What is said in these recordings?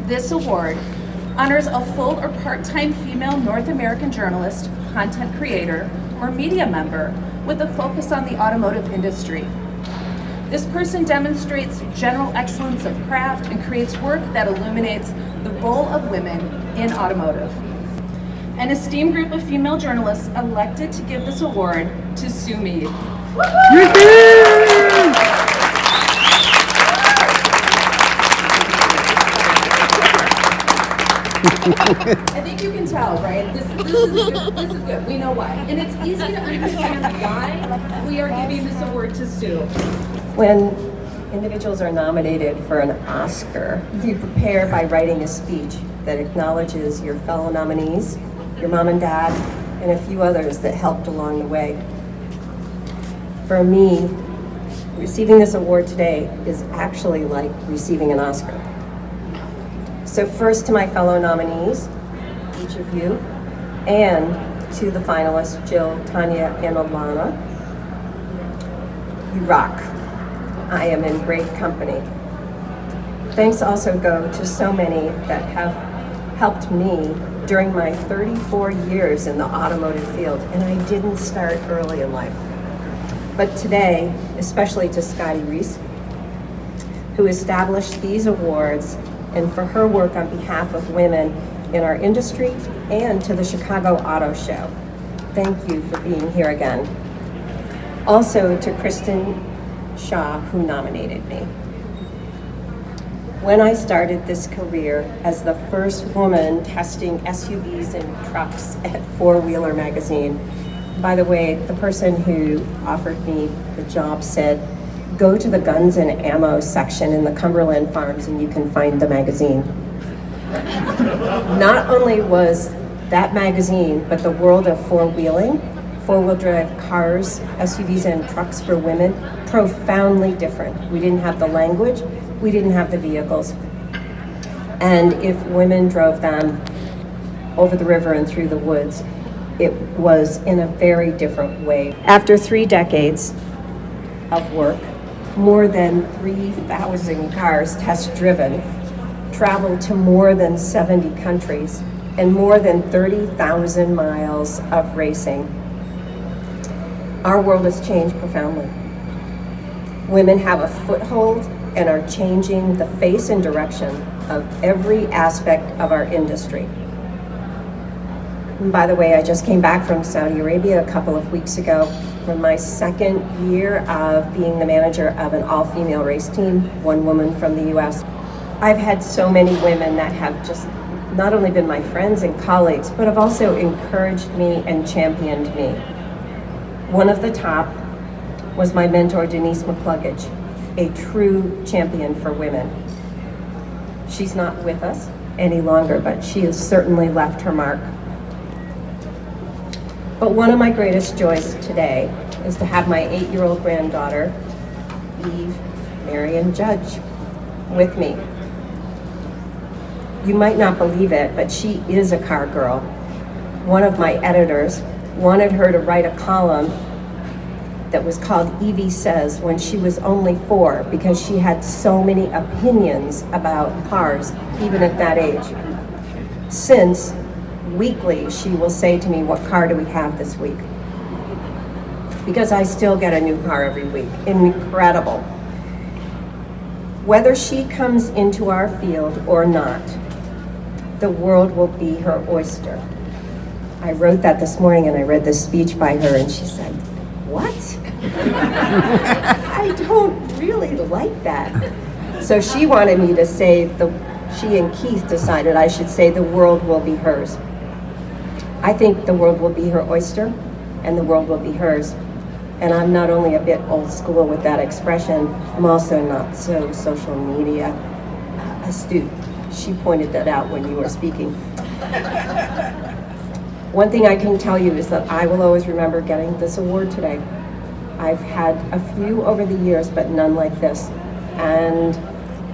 This award honors a full or part-time female North American journalist, content creator, or media member with a focus on the automotive industry. This person demonstrates general excellence of craft and creates work that illuminates the role of women in automotive. An esteemed group of female journalists elected to give this award to Sue Mead. I think you can tell, right? This is good. We know why. And it's easy to understand why we are giving this award to Sue. When individuals are nominated for an Oscar, you prepare by writing a speech that acknowledges your fellow nominees, your mom and dad, and a few others that helped along the way. For me, receiving this award today is actually like receiving an Oscar. So first to my fellow nominees, each of you, and to the finalists, Jill, Tanya, and Alana. You rock. I am in great company. Thanks also go to so many that have helped me during my 34 years in the automotive field, and I didn't start early in life. But today, especially to Scotty Reese, who established these awards, and for her work on behalf of women in our industry, and to the Chicago Auto Show. Thank you for being here again. Also to Kristen Shaw, who nominated me. When I started this career as the first woman testing SUVs and trucks at Four Wheeler magazine, by the way, the person who offered me the job said, go to the guns and ammo section in the Cumberland Farms and you can find the magazine. Not only was that magazine, but the world of four-wheeling, four-wheel drive cars, SUVs and trucks for women, profoundly different. We didn't have the language, we didn't have the vehicles. And if women drove them over the river and through the woods, it was in a very different way. After 3 decades of work, more than 3,000 cars test-driven, traveled to more than 70 countries, and more than 30,000 miles of racing. Our world has changed profoundly. Women have a foothold and are changing the face and direction of every aspect of our industry. And by the way, I just came back from Saudi Arabia a couple of weeks ago for my second year of being the manager of an all-female race team, one woman from the US. I've had so many women that have just not only been my friends and colleagues, but have also encouraged me and championed me. One of the top was my mentor, Denise McCluggage, a true champion for women. She's not with us any longer, but she has certainly left her mark. But one of my greatest joys today is to have my 8-year-old granddaughter, Eve Marion Judge, with me. You might not believe it, but she is a car girl. One of my editors wanted her to write a column that was called Evie Says when she was only 4 because she had so many opinions about cars, even at that age. Since weekly, she will say to me, what car do we have this week? Because I still get a new car every week. Incredible. Whether she comes into our field or not, the world will be her oyster. I wrote that this morning and I read this speech by her and she said, what? I don't really like that. So she wanted me to say, she and Keith decided I should say the world will be hers. I think the world will be her oyster and the world will be hers. And I'm not only a bit old school with that expression, I'm also not so social media astute. She pointed that out when you were speaking. One thing I can tell you is that I will always remember getting this award today. I've had a few over the years, but none like this. And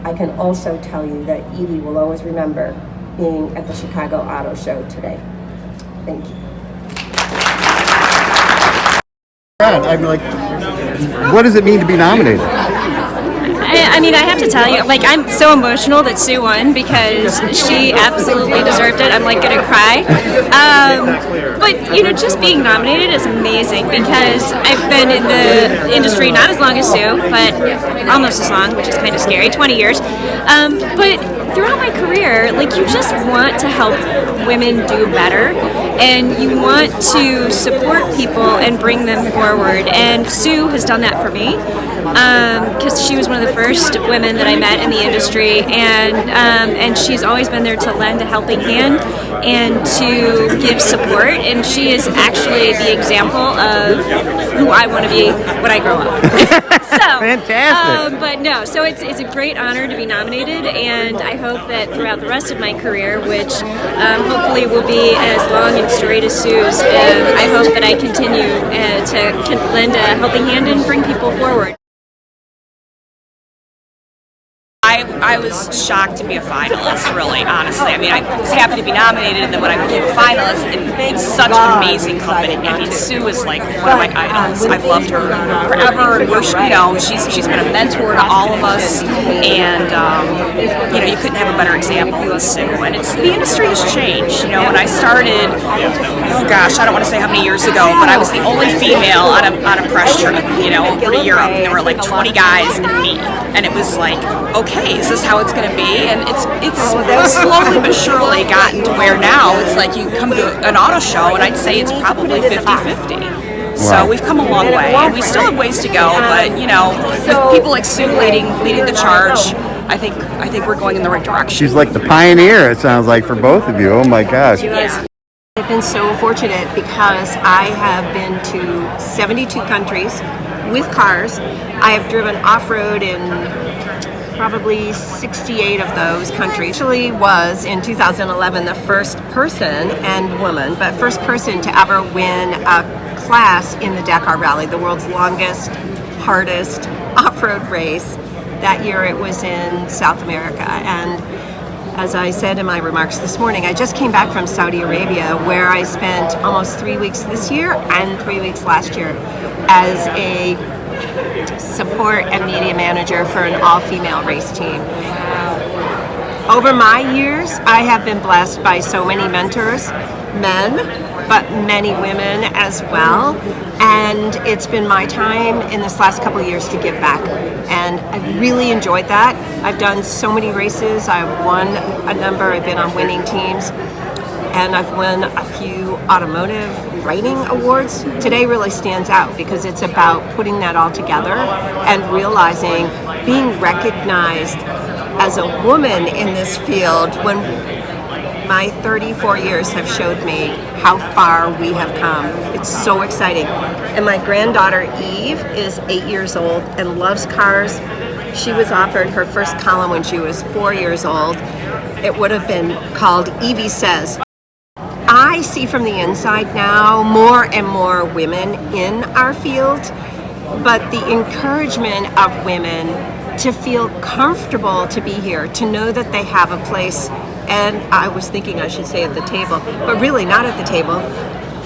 I can also tell you that Evie will always remember being at the Chicago Auto Show today. Thank you. I'm like, what does it mean to be nominated? I mean, I have to tell you, like, I'm so emotional that Sue won because she absolutely deserved it. I'm like gonna cry. But you know, just being nominated is amazing because I've been in the industry not as long as Sue, but almost as long, which is kind of scary, 20 years. But throughout my career, like, you just want to help women do better, and you want to support people and bring them forward. And Sue has done that for me because she was one of the first women that I met in the industry, and she's always been there to lend a helping hand and to give support. And she is actually the example of who I want to be when I grow up. So, fantastic. But no, so it's a great honor to be nominated, and I hope that throughout the rest of my career, which hopefully will be as long and straight as Sue's, I hope that I continue to lend a helping hand and bring people forward. I was shocked to be a finalist, really, honestly. I mean, I was happy to be nominated, and then when I became a finalist, it's such an amazing company. I mean, Sue is like one of my idols. I've loved her forever, and she's been a mentor to all of us, and you couldn't have a better example than Sue. And the industry has changed. When I started, oh gosh, I don't want to say how many years ago, but I was the only female on a press trip, over to Europe, and there were like 20 guys and me, and it was like, okay, is this how it's going to be? And it's slowly but surely gotten to where now it's like you come to an auto show and I'd say it's probably 50-50. So we've come a long way, and we still have ways to go, but with people like Sue leading the charge, I think we're going in the right direction. She's like the pioneer, it sounds like, for both of you. Oh my gosh. Yeah. I've been so fortunate because I have been to 72 countries with cars. I have driven off-road in probably 68 of those countries. Actually was in 2011 the first person and woman, but first person to ever win a class in the Dakar Rally, the world's longest, hardest off-road race. That year it was in South America. And as I said in my remarks this morning, I just came back from Saudi Arabia, where I spent almost 3 weeks this year and 3 weeks last year as a support and media manager for an all-female race team. Over my years, I have been blessed by so many mentors, men, but many women as well. And it's been my time in this last couple of years to give back. And I've really enjoyed that. I've done so many races. I've won a number. I've been on winning teams. And I've won a few automotive writing awards. Today really stands out because it's about putting that all together and realizing being recognized as a woman in this field when my 34 years have showed me how far we have come. It's so exciting. And my granddaughter Eve is 8 years old and loves cars. She was offered her first column when she was 4 years old. It would have been called Evie Says. I see from the inside now more and more women in our field, but the encouragement of women to feel comfortable to be here, to know that they have a place, and I was thinking I should say at the table, but really not at the table,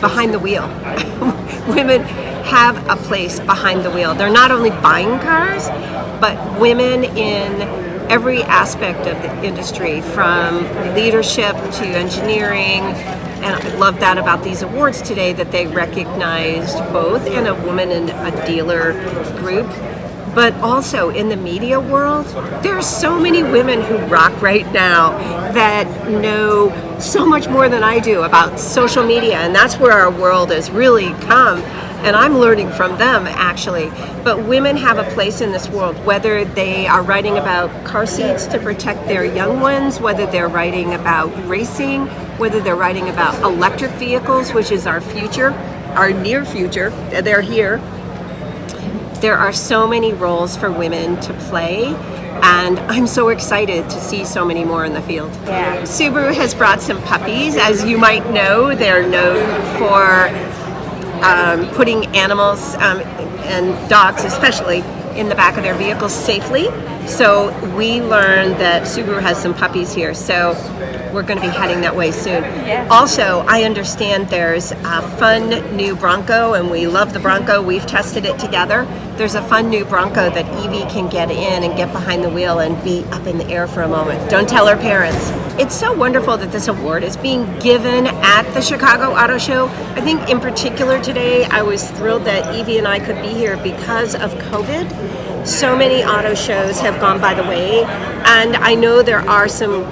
behind the wheel. Women have a place behind the wheel. They're not only buying cars, but women in every aspect of the industry, from leadership to engineering. And I love that about these awards today, that they recognized both in a woman and a dealer group, but also in the media world. There are so many women who rock right now that know so much more than I do about social media, and that's where our world has really come. And I'm learning from them, actually. But women have a place in this world, whether they are writing about car seats to protect their young ones, whether they're writing about racing, whether they're writing about electric vehicles, which is our future, our near future. They're here. There are so many roles for women to play, and I'm so excited to see so many more in the field. Yeah. Subaru has brought some puppies. As you might know, they're known for putting animals and dogs especially in the back of their vehicles safely. So we learned that Subaru has some puppies here, so we're going to be heading that way soon. Yeah. Also, I understand there's a fun new Bronco, and we love the Bronco. We've tested it together. There's a fun new Bronco that Evie can get in and get behind the wheel and be up in the air for a moment. Don't tell her parents. It's so wonderful that this award is being given at the Chicago Auto Show. I think in particular today, I was thrilled that Evie and I could be here because of COVID. So many auto shows have gone by the way, and I know there are some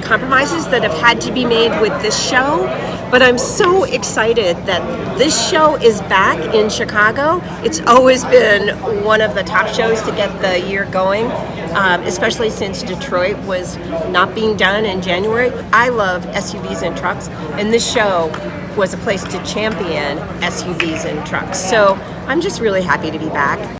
compromises that have had to be made with this show, but I'm so excited that this show is back in Chicago. It's always been one of the top shows to get the year going, especially since Detroit was not being done in January. I love SUVs and trucks, and this show was a place to champion SUVs and trucks. So I'm just really happy to be back.